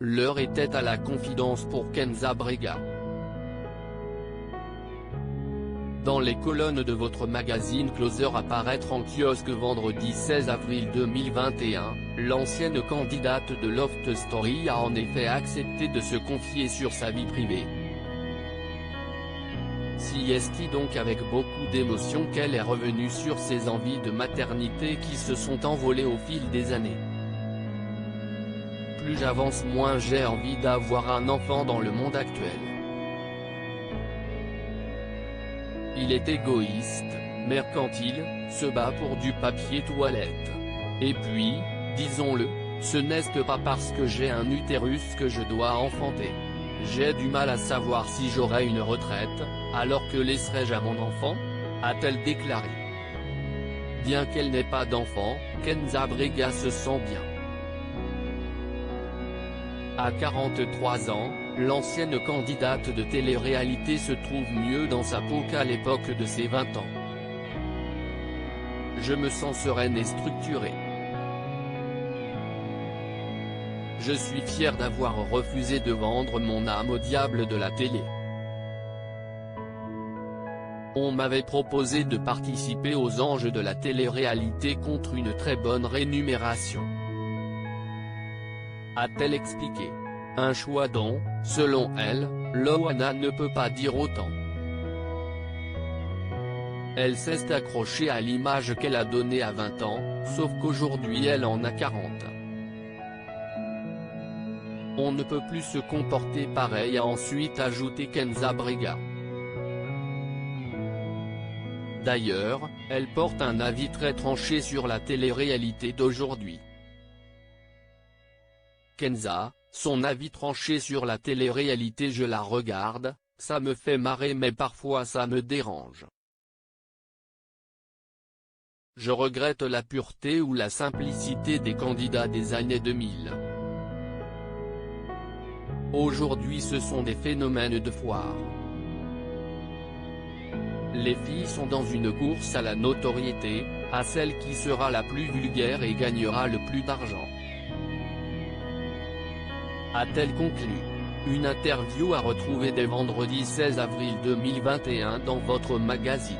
L'heure était à la confidence pour Kenza Brega. Dans les colonnes de votre magazine Closer à paraître en kiosque vendredi 16 avril 2021, l'ancienne candidate de Loft Story a en effet accepté de se confier sur sa vie privée. Si est donc avec beaucoup d'émotion qu'elle est revenue sur ses envies de maternité qui se sont envolées au fil des années. Plus j'avance moins j'ai envie d'avoir un enfant dans le monde actuel. Il est égoïste, mercantile, se bat pour du papier toilette. Et puis, disons-le, ce n'est pas parce que j'ai un utérus que je dois enfanter. J'ai du mal à savoir si j'aurai une retraite, alors que laisserai-je à mon enfant ? A-t-elle déclaré. Bien qu'elle n'ait pas d'enfant, Kenza Brega se sent bien. À 43 ans, l'ancienne candidate de télé-réalité se trouve mieux dans sa peau qu'à l'époque de ses 20 ans. Je me sens sereine et structurée. Je suis fière d'avoir refusé de vendre mon âme au diable de la télé. On m'avait proposé de participer aux anges de la télé-réalité contre une très bonne rémunération. A-t-elle expliqué. Un choix dont, selon elle, Loana ne peut pas dire autant. Elle s'est accrochée à l'image qu'elle a donnée à 20 ans, sauf qu'aujourd'hui elle en a 40. On ne peut plus se comporter pareil, a ensuite ajouté Kenza Brega. D'ailleurs, elle porte un avis très tranché sur la télé-réalité d'aujourd'hui. Kenza, son avis tranché sur la télé-réalité: je la regarde, ça me fait marrer mais parfois ça me dérange. Je regrette la pureté ou la simplicité des candidats des années 2000. Aujourd'hui ce sont des phénomènes de foire. Les filles sont dans une course à la notoriété, à celle qui sera la plus vulgaire et gagnera le plus d'argent. A-t-elle conclu. Une interview à retrouver dès vendredi 16 avril 2021 dans votre magazine.